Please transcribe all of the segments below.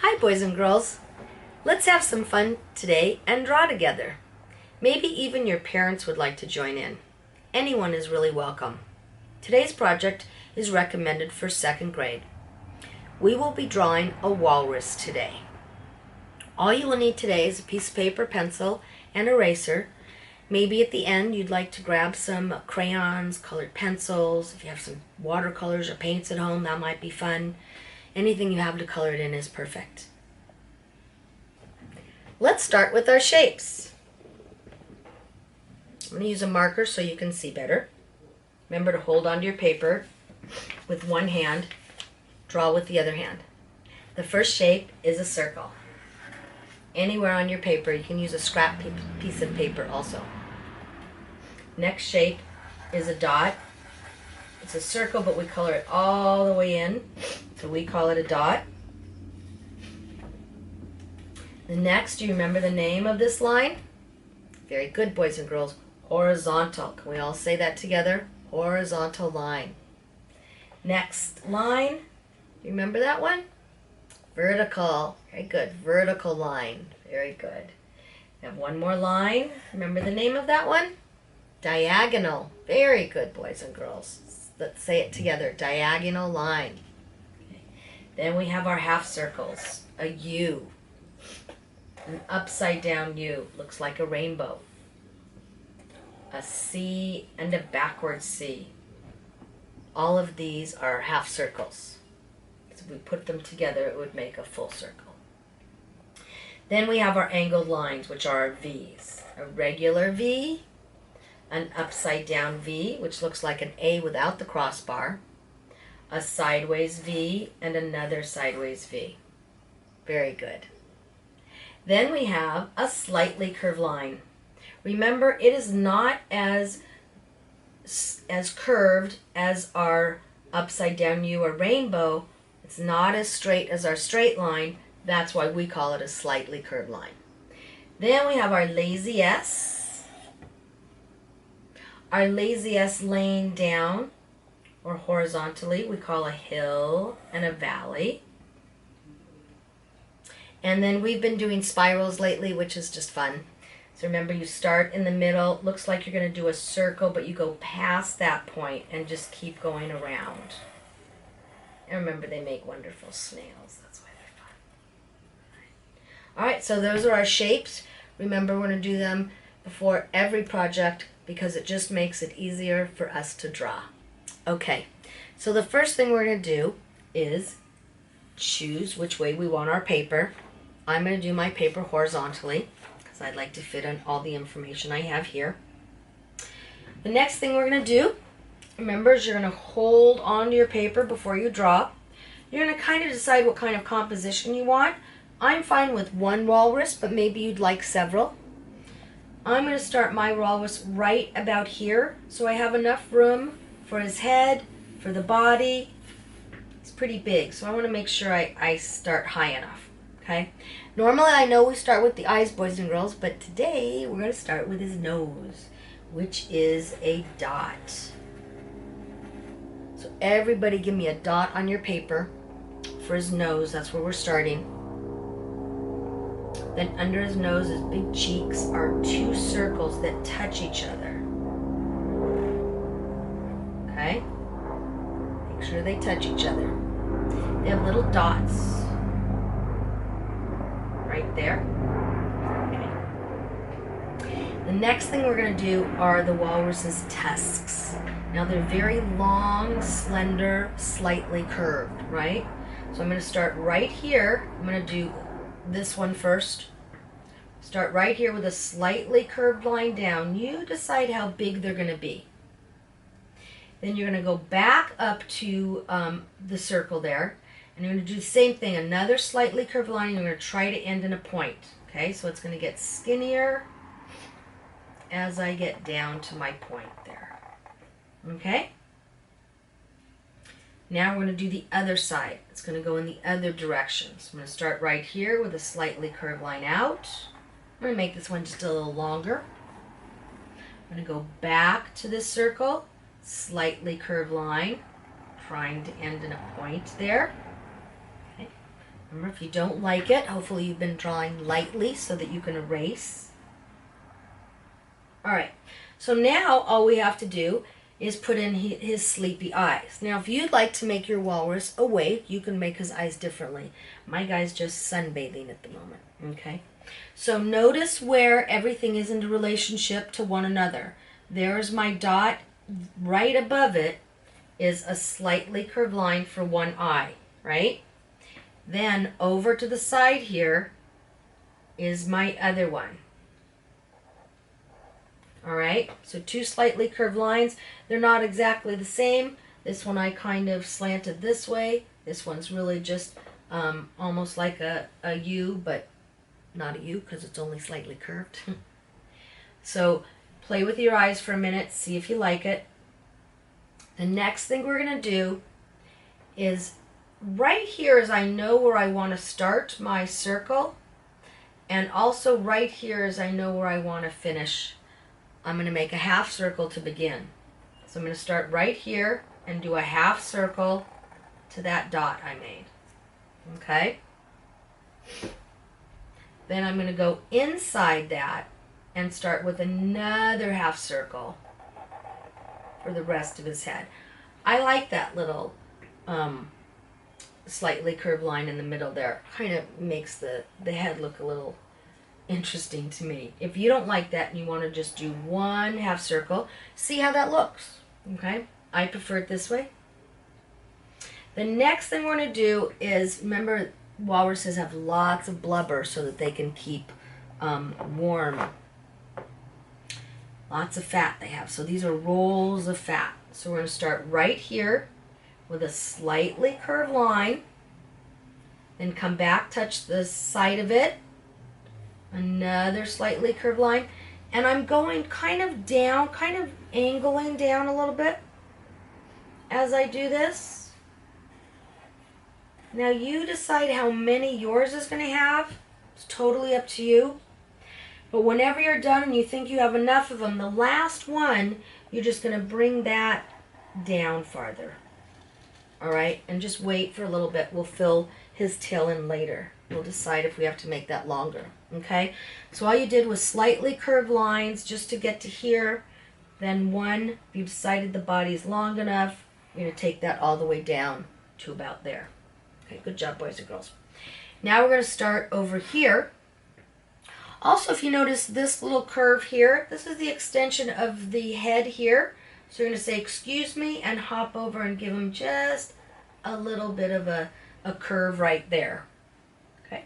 Hi boys and girls. Let's have some fun today and draw together. Maybe even your parents would like to join in. Anyone is really welcome. Today's project is recommended for 2nd grade. We will be drawing a walrus today. All you will need today is a piece of paper, pencil, and eraser. Maybe at the end you'd like to grab some crayons, colored pencils. If you have some watercolors or paints at home, that might be fun. Anything you have to color it in is perfect. Let's start with our shapes. I'm going to use a marker so you can see better. Remember to hold onto your paper with one hand, draw with the other hand. The first shape is a circle. Anywhere on your paper, you can use a scrap piece of paper also. Next shape is a dot. It's a circle, but we color it all the way in, so we call it a dot. The next, do you remember the name of this line? Very good, boys and girls. Horizontal. Can we all say that together? Horizontal line. Next line, you remember that one? Vertical. Very good. Vertical line. Very good. We have one more line. Remember the name of that one? Diagonal. Very good, boys and girls. Let's say it together. Diagonal line. Okay. Then we have our half circles. A U. An upside down U. Looks like a rainbow. A C and a backward C. All of these are half circles. So if we put them together, it would make a full circle. Then we have our angled lines, which are our V's. A regular V, an upside down V, which looks like an A without the crossbar, a sideways V, and another sideways V. Very good. Then we have a slightly curved line. Remember, it is not as curved as our upside down U or rainbow. It's not as straight as our straight line. That's why we call it a slightly curved line. Then we have our lazy S. Our lazy S laying down or horizontally, we call a hill and a valley. And then we've been doing spirals lately, which is just fun. So remember, you start in the middle. Looks like you're going to do a circle, but you go past that point and just keep going around. And remember, they make wonderful snails. That's why they're fun. All right, so those are our shapes. Remember, we're going to do them before every project because it just makes it easier for us to draw. Okay, so the first thing we're going to do is choose which way we want our paper. I'm going to do my paper horizontally because I'd like to fit in all the information I have here. The next thing we're going to do, remember, is you're going to hold onto your paper before you draw. You're going to kind of decide what kind of composition you want. I'm fine with one walrus, but maybe you'd like several. I'm going to start my walrus right about here, so I have enough room for his head, for the body. It's pretty big, so I want to make sure I start high enough. Okay. Normally I know we start with the eyes, boys and girls, but today we're going to start with his nose, which is a dot. So everybody give me a dot on your paper for his nose. That's where we're starting. Then under his nose, his big cheeks, are 2 circles that touch each other. Okay? Make sure they touch each other. They have little dots right there. Okay. The next thing we're going to do are the walrus's tusks. Now they're very long, slender, slightly curved, right? So I'm going to start right here. I'm going to do this one first. Start right here with a slightly curved line down. You decide how big they're going to be. Then you're going to go back up to the circle there. And you're going to do the same thing, another slightly curved line, and you're going to try to end in a point. Okay, so it's going to get skinnier as I get down to my point there. Okay? Now we're going to do the other side. It's going to go in the other direction. So I'm going to start right here with a slightly curved line out. I'm going to make this one just a little longer. I'm going to go back to this circle, slightly curved line, trying to end in a point there. Okay. Remember, if you don't like it, hopefully you've been drawing lightly so that you can erase. All right, so now all we have to do is put in his sleepy eyes. Now, if you'd like to make your walrus awake, you can make his eyes differently. My guy's just sunbathing at the moment, okay? So notice where everything is in relationship to one another. There's my dot. Right above it is a slightly curved line for one eye, right? Then over to the side here is my other one. All right, so two slightly curved lines. They're not exactly the same. This one I kind of slanted this way. This one's really just almost like a U, but not a U because it's only slightly curved. So play with your eyes for a minute, see if you like it. The next thing we're going to do is right here is I know where I want to start my circle, and also right here is I know where I want to finish. I'm going to make a half circle to begin. So I'm going to start right here and do a half circle to that dot I made. Okay? Then I'm going to go inside that and start with another half circle for the rest of his head. I like that little slightly curved line in the middle there. Kind of makes the head look a little interesting to me. If you don't like that and you want to just do one half circle, see how that looks. Okay? I prefer it this way. The next thing we're going to do is, remember, walruses have lots of blubber so that they can keep warm. Lots of fat they have. So these are rolls of fat. So we're going to start right here with a slightly curved line. Then come back, touch the side of it. Another slightly curved line. And I'm going kind of down, kind of angling down a little bit as I do this. Now you decide how many yours is going to have. It's totally up to you. But whenever you're done and you think you have enough of them, the last one, you're just going to bring that down farther. All right? And just wait for a little bit. We'll fill his tail in later. We'll decide if we have to make that longer. Okay? So all you did was slightly curved lines just to get to here. Then one, if you've decided the body is long enough, you're going to take that all the way down to about there. Okay, good job, boys and girls. Now we're going to start over here. Also, if you notice this little curve here, this is the extension of the head here. So you're going to say, excuse me, and hop over and give him just a little bit of a curve right there. Okay.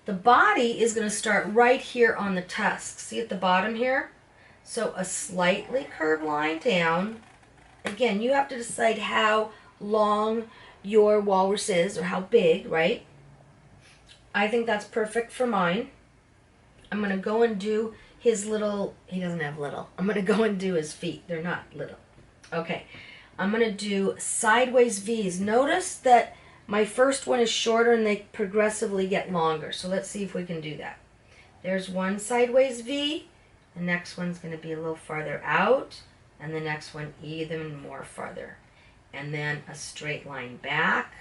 The body is going to start right here on the tusk. See at the bottom here? So a slightly curved line down. Again, you have to decide how long your walrus is or how big, right? I think that's perfect for mine. I'm going to go and do his little, he doesn't have little. I'm going to go and do his feet. They're not little. Okay. I'm going to do sideways V's. Notice that my first one is shorter and they progressively get longer. So let's see if we can do that. There's one sideways V. The next one's going to be a little farther out. And the next one even more farther. And then a straight line back.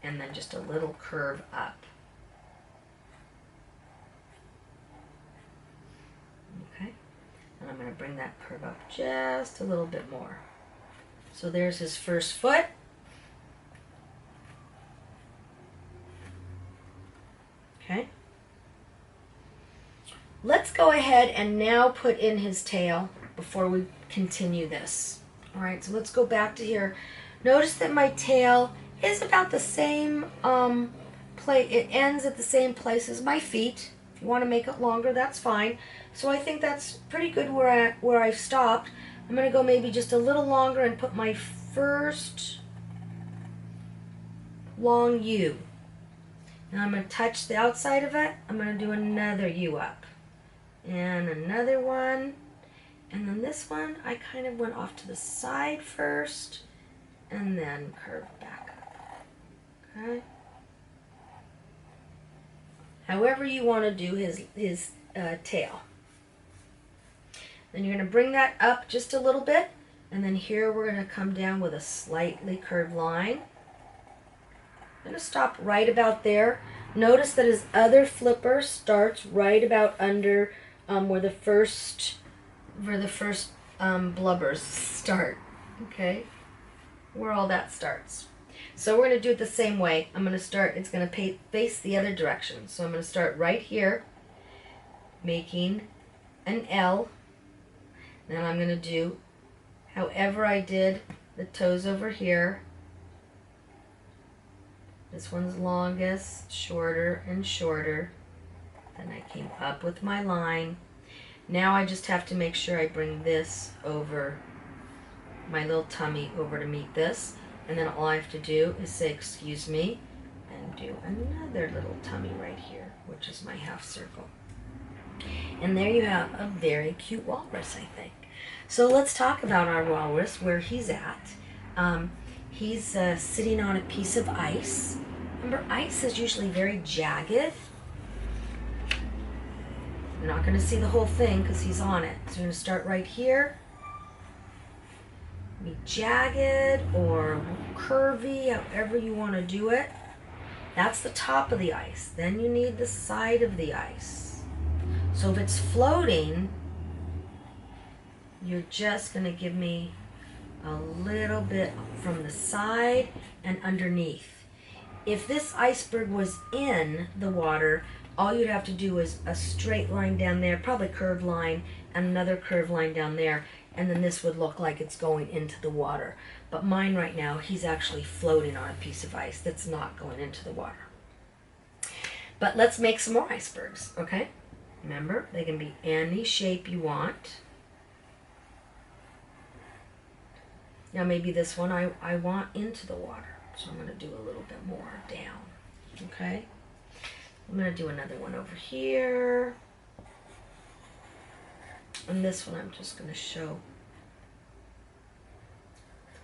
And then just a little curve up. Okay. And I'm going to bring that curve up just a little bit more. So there's his first foot. Okay. Let's go ahead and now put in his tail before we continue this. All right, so let's go back to here. Notice that my tail is about the same place. It ends at the same place as my feet. If you want to make it longer, that's fine. So I think that's pretty good where I've stopped. I'm going to go maybe just a little longer and put my first long U. Now I'm going to touch the outside of it. I'm going to do another U up. And another one. And then this one, I kind of went off to the side first and then curved back up. Okay? However you want to do his tail. Then you're going to bring that up just a little bit. And then here we're going to come down with a slightly curved line. I'm going to stop right about there. Notice that his other flipper starts right about under where the first blubbers start. Okay, where all that starts. So we're going to do it the same way. I'm going to start. It's going to face the other direction. So I'm going to start right here, making an L. Then I'm going to do however I did the toes over here. This one's longest, shorter and shorter. Then I came up with my line. Now I just have to make sure I bring this over, my little tummy over to meet this. And then all I have to do is say, excuse me, and do another little tummy right here, which is my half circle. And there you have a very cute walrus, I think. So let's talk about our walrus, where he's at. He's sitting on a piece of ice. Remember, ice is usually very jagged. You're not going to see the whole thing because he's on it. So you're going to start right here. Be jagged or curvy, however you want to do it. That's the top of the ice. Then you need the side of the ice. So if it's floating, you're just going to give me a little bit from the side and underneath. If this iceberg was in the water, all you'd have to do is a straight line down there, probably curved line, and another curved line down there, and then this would look like it's going into the water. But mine right now, he's actually floating on a piece of ice that's not going into the water. But let's make some more icebergs, okay? Remember, they can be any shape you want. Now maybe this one I want into the water, so I'm going to do a little bit more down, okay? I'm going to do another one over here. And this one I'm just going to show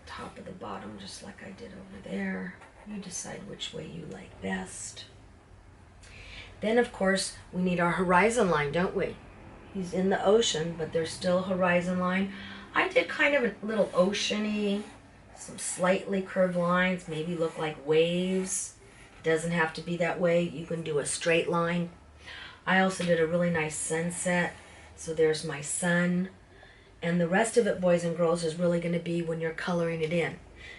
the top of the bottom just like I did over there. You decide which way you like best. Then of course we need our horizon line, don't we? He's in the ocean, but there's still a horizon line. I did kind of a little ocean-y, some slightly curved lines, maybe look like waves. Doesn't have to be that way. You can do a straight line. I also did a really nice sunset. So there's my sun. And the rest of it, boys and girls, is really going to be when you're coloring it in.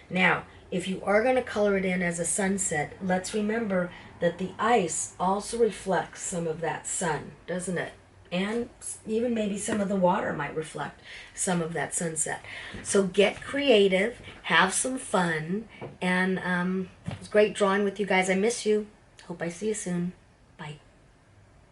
Now, if you are going to color it in as a sunset, let's remember that the ice also reflects some of that sun, doesn't it? And even maybe some of the water might reflect some of that sunset. So get creative, have some fun, and it was great drawing with you guys. I miss you. Hope I see you soon. Bye.